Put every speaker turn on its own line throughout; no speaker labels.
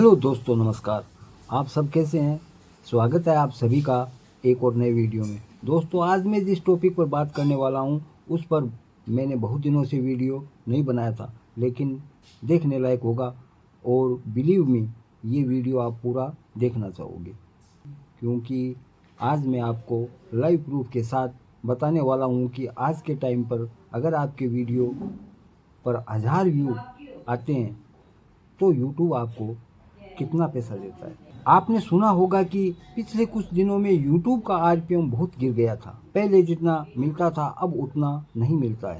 Hello दोस्तों, नमस्कार। आप सब कैसे हैं? स्वागत है आप सभी का एक और नए वीडियो में। दोस्तों, आज मैं जिस टॉपिक पर बात करने वाला हूं उस पर मैंने बहुत दिनों से वीडियो नहीं बनाया था, लेकिन देखने लायक होगा। और बिलीव मी, ये वीडियो आप पूरा देखना चाहोगे, क्योंकि आज मैं आपको लाइव प्रूफ के साथ बताने वाला हूं कि आज के टाइम पर अगर आपके वीडियो पर 1000 व्यू आते हैं तो यूट्यूब आपको कितना पैसा देता है। आपने सुना होगा कि पिछले कुछ दिनों में यूट्यूब का आरपीएम बहुत गिर गया था। पहले जितना मिलता था अब उतना नहीं मिलता है।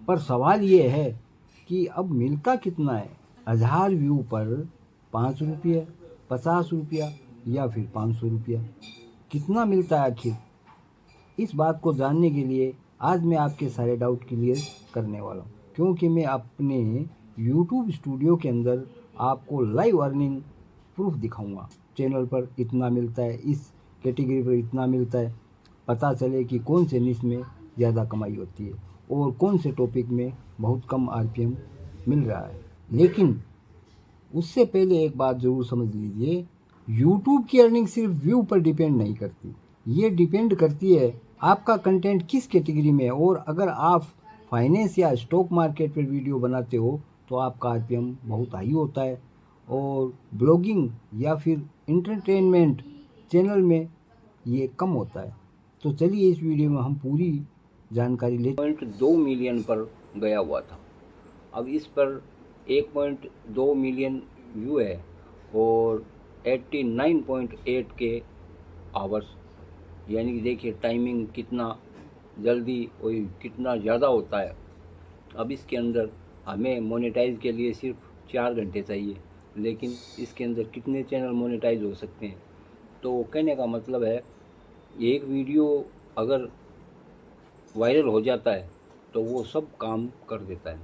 पर सवाल ये है कि अब मिलता कितना है। 1000 व्यू पर 5 रुपये, 50 रुपया या फिर 500 रुपया, कितना मिलता है आखिर? इस बात को जानने के लिए आज मैं आपके सारे डाउट क्लियर करने वाला हूँ, क्योंकि मैं अपने यूट्यूब स्टूडियो के अंदर आपको लाइव अर्निंग प्रूफ दिखाऊंगा। चैनल पर इतना मिलता है, इस कैटेगरी पर इतना मिलता है, पता चले कि कौन से निश में ज़्यादा कमाई होती है और कौन से टॉपिक में बहुत कम आरपीएम मिल रहा है। लेकिन उससे पहले एक बात ज़रूर समझ लीजिए, यूट्यूब की अर्निंग सिर्फ व्यू पर डिपेंड नहीं करती। ये डिपेंड करती है आपका कंटेंट किस कैटेगरी में है। और अगर आप फाइनेंस या स्टॉक मार्केट पर वीडियो बनाते हो तो आपका आरपीएम बहुत हाई होता है, और ब्लॉगिंग या फिर इंटरटेनमेंट चैनल में ये कम होता है। तो चलिए इस वीडियो में हम पूरी जानकारी ले। 1.2 मिलियन पर गया हुआ था। अब इस पर 1.2 मिलियन व्यू है और 89.8 के आवर्स, यानी कि देखिए टाइमिंग कितना जल्दी और कितना ज़्यादा होता है। अब इसके अंदर हमें मोनेटाइज के लिए सिर्फ 4 घंटे चाहिए, लेकिन इसके अंदर कितने चैनल मोनेटाइज हो सकते हैं। तो कहने का मतलब है, एक वीडियो अगर वायरल हो जाता है तो वो सब काम कर देता है।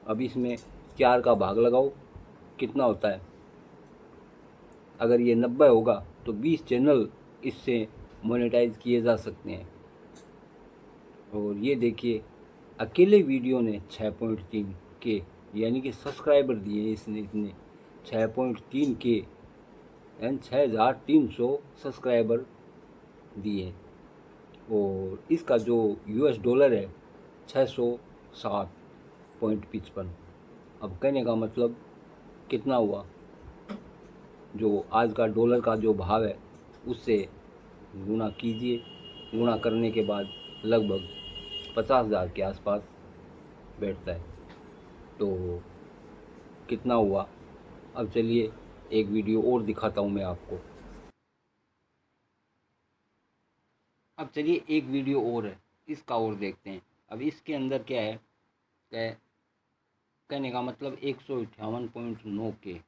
अब इसमें 4 का भाग लगाओ, कितना होता है? अगर ये 90 होगा तो 20 चैनल इससे मोनेटाइज किए जा सकते हैं। और ये देखिए, अकेले वीडियो ने 6.3 के, यानी कि सब्सक्राइबर दिए इसने इतने 6.3 के, यानी 6300 सब्सक्राइबर दिए। और इसका जो यूएस डॉलर है 607.55। अब कहने का मतलब कितना हुआ, जो आज का डॉलर का जो भाव है उससे गुणा कीजिए। गुणा करने के बाद लगभग 50,000 के आसपास बैठता है। तो कितना हुआ? अब चलिए एक वीडियो और दिखाता हूँ मैं आपको। अब चलिए एक वीडियो और है, इसका और देखते हैं। अब इसके अंदर क्या है, कहने का मतलब 158.9 के,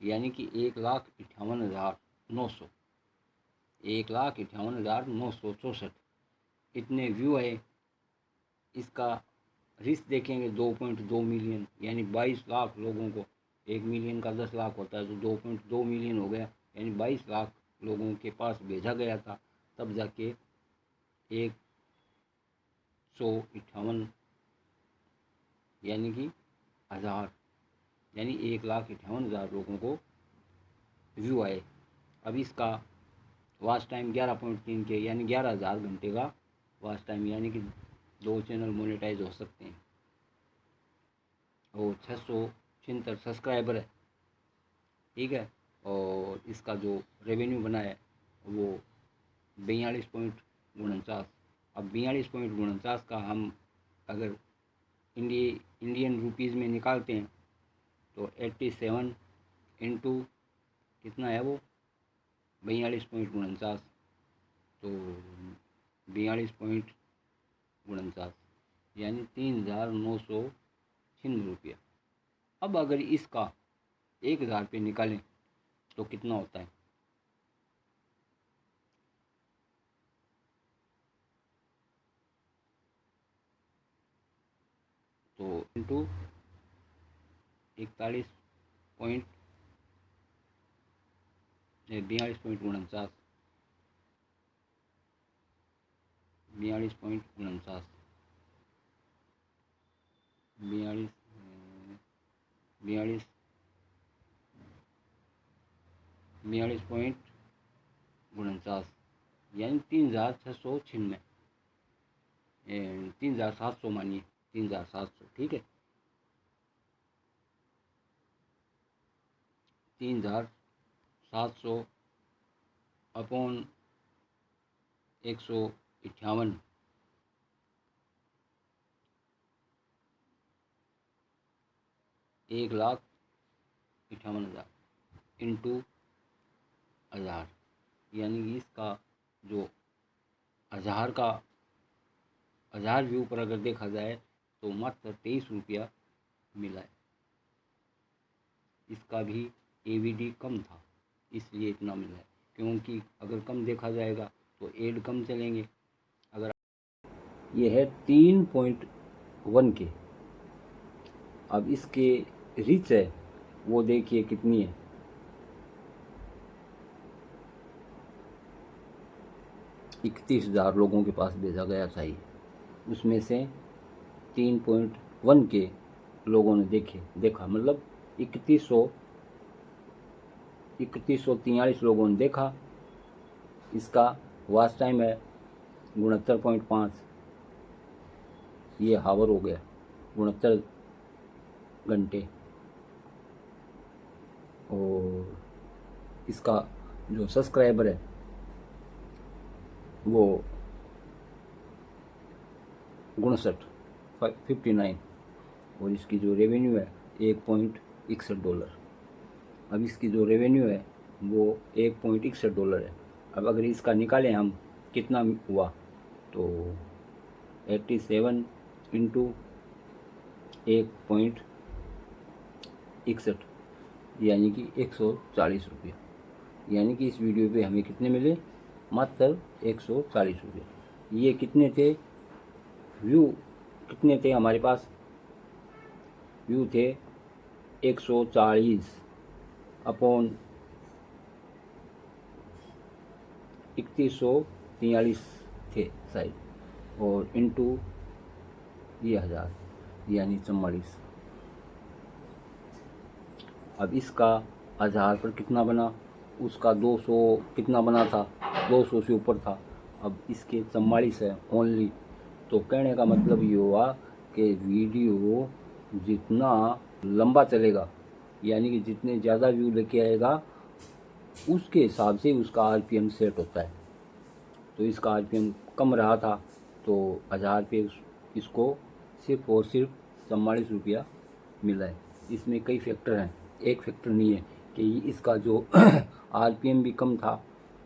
यानी कि 1,58,900, 1,58,964 इतने व्यू है। इसका रिस्क देखेंगे 2.2 मिलियन, यानी 22 लाख लोगों को। 1 मिलियन का 10 लाख होता है तो 2.2 मिलियन हो गया, यानी 22 लाख लोगों के पास भेजा गया था, तब जाके 158, यानी कि 1000, यानी 1,58,000 लोगों को व्यू आए। अब इसका वाच टाइम 11.3 के, यानी 11,000 घंटे का वाच टाइम, यानी कि 2 चैनल मोनेटाइज हो सकते हैं। और 676 सब्सक्राइबर है, ठीक है। और इसका जो रेवेन्यू बना है वो 42.49। अब 42.49 का हम अगर इंडियन रुपीज़ में निकालते हैं तो 87 इंटू कितना है वो, 42.49, तो 42.49 यानी 3,996 रुपया। अब अगर इसका 1,000 पे निकालें तो कितना होता है? तो इंटू 42.49, 42.49, 42, 42.49 यानी 3696, 3700 मानिए, 3700, ठीक है। 3700 अपॉन 158, 1,58,000 इंटू 1000, यानी कि इसका जो 1000 व्यू पर अगर देखा जाए तो मात्र 23 रुपया मिला है। इसका भी AVD कम था इसलिए इतना मिला है, क्योंकि अगर कम देखा जाएगा तो एड कम चलेंगे। अगर ये है 3.1 के, अब इसके रीच है वो देखिए कितनी है, 31,000 लोगों के पास भेजा गया था ये, उसमें से 3.1 के लोगों ने देखा, मतलब 3143 लोगों ने देखा। इसका वॉच टाइम है 69.5, ये हावर हो गया, 69 घंटे। और इसका जो सब्सक्राइबर है वो 59 और इसकी जो रेवेन्यू है $1.61। अब इसकी जो रेवेन्यू है वो $1.61 है। अब अगर इसका निकालें हम कितना हुआ तो 87 इंटू 1.61 यानी कि 140 रुपया, यानी कि इस वीडियो पे हमें कितने मिले, मात्र 140 रुपये। ये कितने थे व्यू, कितने थे हमारे पास व्यू थे 140 अपॉन 3143 थे शायद, और इंटू ये 1000 यानी 44। अब इसका 1000 पर कितना बना, उसका 200 कितना बना था, 200 से ऊपर था। अब इसके 44 है ओनली। तो कहने का मतलब ये हुआ कि वीडियो जितना लंबा चलेगा, यानी कि जितने ज़्यादा व्यू लेके आएगा उसके हिसाब से उसका RPM सेट होता है। तो इसका RPM कम रहा था तो 1000 पे इसको सिर्फ और सिर्फ 44 रुपया मिला है। इसमें कई फैक्टर हैं, एक फैक्टर नहीं है कि इसका जो RPM भी कम था।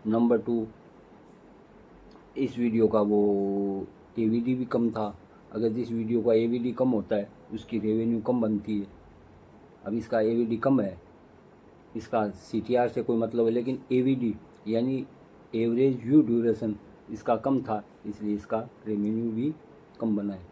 नंबर 2, इस वीडियो का वो AVD भी कम था। अगर जिस वीडियो का AVD कम होता है उसकी रेवेन्यू कम बनती है। अब इसका AVD कम है, इसका CTR से कोई मतलब है, लेकिन AVD यानी एवरेज व्यू ड्यूरेशन इसका कम था, इसलिए इसका रेवेन्यू भी कम बना है।